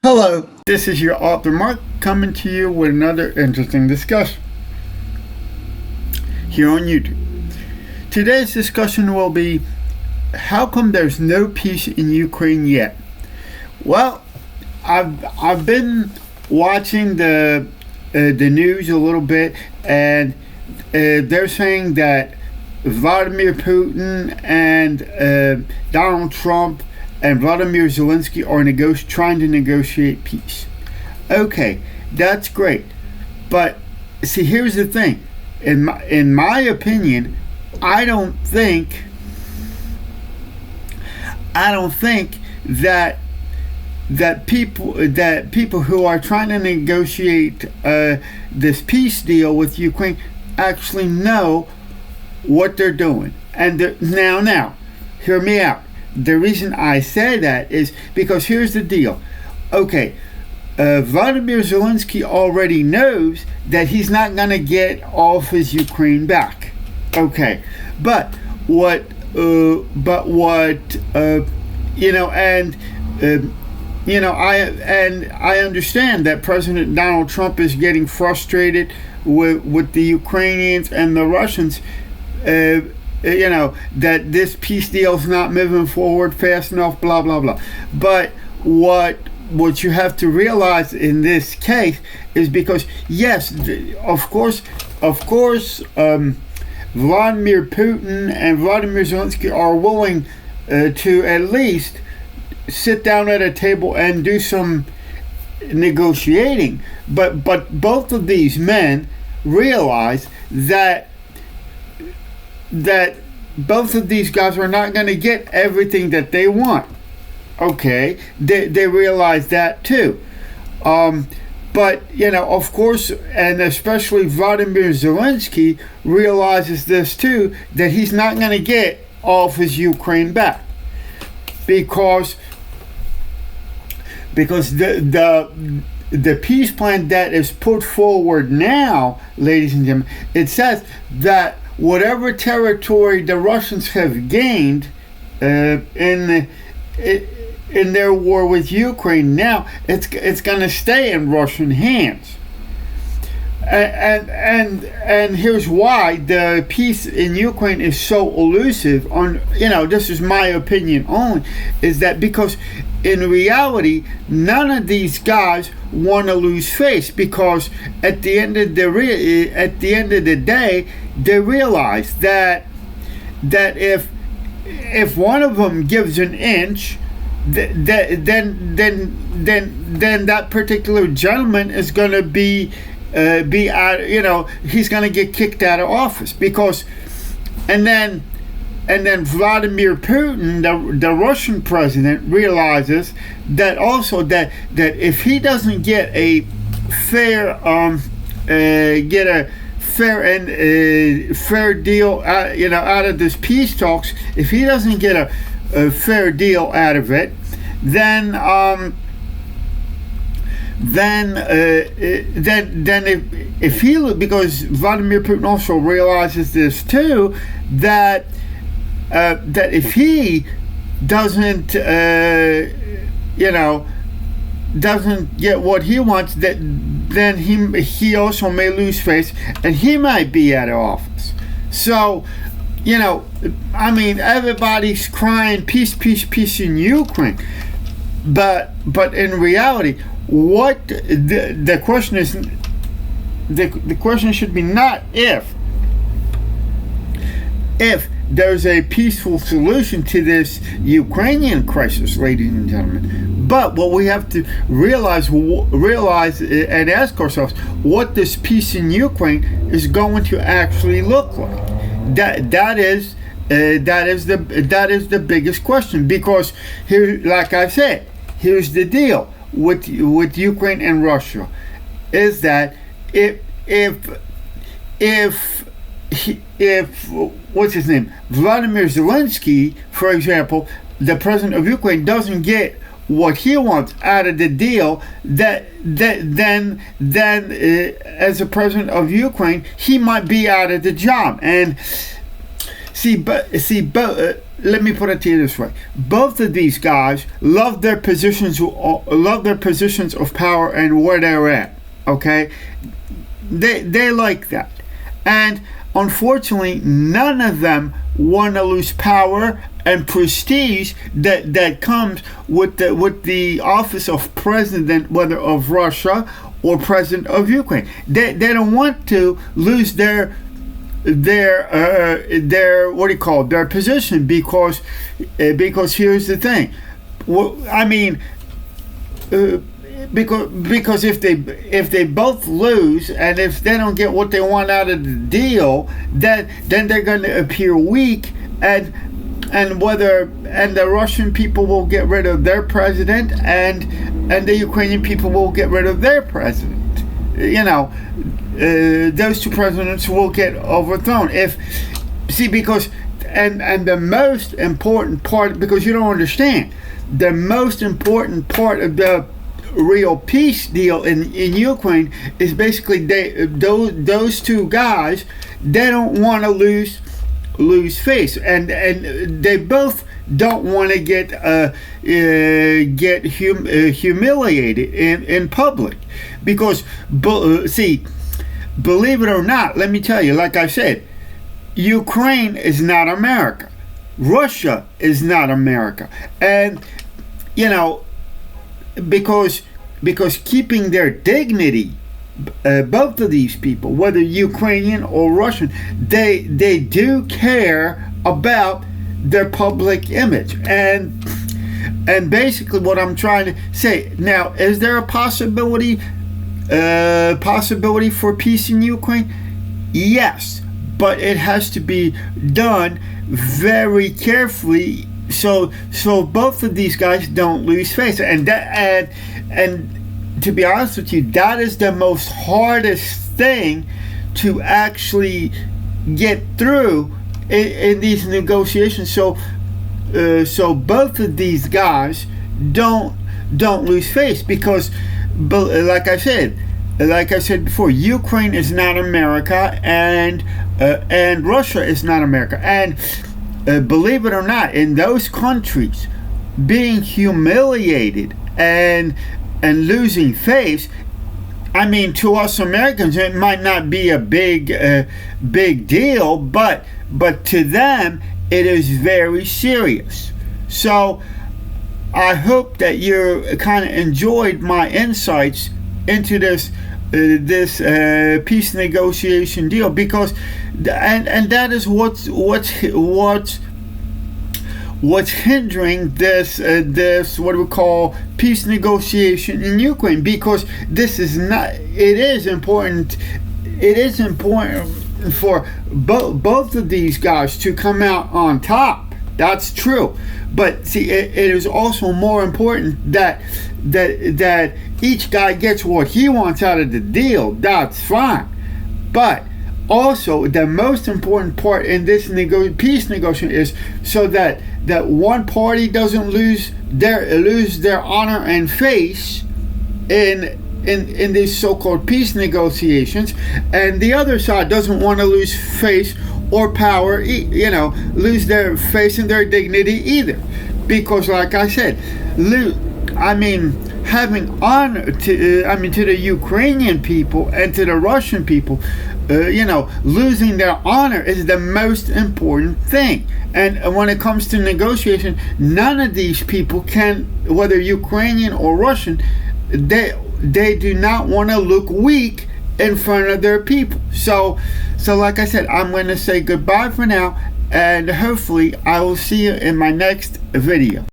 Hello, this is your author Mark coming to you with another interesting discussion here on YouTube. Today's discussion will be, how come there's no peace in Ukraine yet? Well, I've been watching the news a little bit, and they're saying that Vladimir Putin and Donald Trump and Vladimir Zelensky are trying to negotiate peace. Okay, that's great. But see, here's the thing. In my opinion, I don't think that people who are trying to negotiate this peace deal with Ukraine actually know what they're doing. And now, hear me out. The reason I say that is because here's the deal. Okay, Vladimir Zelensky already knows that he's not going to get all of his Ukraine back. Okay, but what I understand that President Donald Trump is getting frustrated with the Ukrainians and the Russians. That this peace deal is not moving forward fast enough, blah, blah, blah. But what you have to realize in this case is because, yes, of course, Vladimir Putin and Vladimir Zelensky are willing to at least sit down at a table and do some negotiating. But both of these men realize that both of these guys are not going to get everything that they want. Okay, they realize that too. But of course, and especially Vladimir Zelensky realizes this too, that he's not going to get all of his Ukraine back because the peace plan that is put forward now, ladies and gentlemen, it says that whatever territory the Russians have gained in their war with Ukraine, now it's going to stay in Russian hands. And here's why the peace in Ukraine is so elusive. This is my opinion only, is that because in reality, none of these guys want to lose face, because at the end of the day, they realize that if one of them gives an inch, then that particular gentleman is going to be out. He's going to get kicked out of office, because and then Vladimir Putin, the Russian president, realizes that also that if he doesn't get a fair fair deal out of this peace talks, if he doesn't get a fair deal out of it, then if he, because Vladimir Putin also realizes this too, that if he doesn't doesn't get what he wants, then he also may lose face, and he might be out of office. So everybody's crying peace in Ukraine, but in reality, what the question is, the question should be not if there's a peaceful solution to this Ukrainian crisis, ladies and gentlemen. But what we have to realize and ask ourselves, what this peace in Ukraine is going to actually look like. That is the biggest question, because here, like I said, here's the deal with Ukraine and Russia, is that if what's his name, Vladimir Zelensky, for example, the president of Ukraine, doesn't get what he wants out of the deal, then as a president of Ukraine, he might be out of the job. And let me put it to you this way: both of these guys love their positions of power and where they're at. Okay, they like that, and unfortunately, none of them want to lose power and prestige that comes with the office of president, whether of Russia or president of Ukraine. They don't want to lose their what do you call it, their position, because here's the thing. Well, I mean, because if they both lose, and if they don't get what they want out of the deal, then they're going to appear weak, and the Russian people will get rid of their president, and the Ukrainian people will get rid of their president. You know, those two presidents will get overthrown. Because the most important part, because you don't understand, the most important part of the real peace deal in Ukraine is basically those two guys, they don't want to lose face, and they both don't want to get humiliated in public, because believe it or not, let me tell you, like I said, Ukraine is not America, Russia is not America, and you know, because keeping their dignity, both of these people, whether Ukrainian or Russian, they do care about their public image, and basically what I'm trying to say now, is there a possibility for peace in Ukraine? Yes, but it has to be done very carefully, so both of these guys don't lose face, and to be honest with you, that is the most hardest thing to actually get through in these negotiations. So both of these guys don't lose face, because, like I said before, Ukraine is not America, and Russia is not America, and believe it or not, in those countries, being humiliated and losing face, I mean, to us Americans, it might not be a big deal, but to them, it is very serious. So I hope that you kind of enjoyed my insights into this peace negotiation deal, because and that is what's hindering this what we call peace negotiation in Ukraine, because this is not, it is important for both of these guys to come out on top. That's true, but see, it is also more important that each guy gets what he wants out of the deal. That's fine, but also the most important part in this peace negotiation is so that one party doesn't lose their honor and face in these so-called peace negotiations, and the other side doesn't want to lose face or power, lose their face and their dignity either, because, like I said, having honor to the Ukrainian people and to the Russian people, losing their honor is the most important thing. And when it comes to negotiation, none of these people can, whether Ukrainian or Russian, they do not want to look weak in front of their people. So like I said, I'm going to say goodbye for now, and hopefully I will see you in my next video.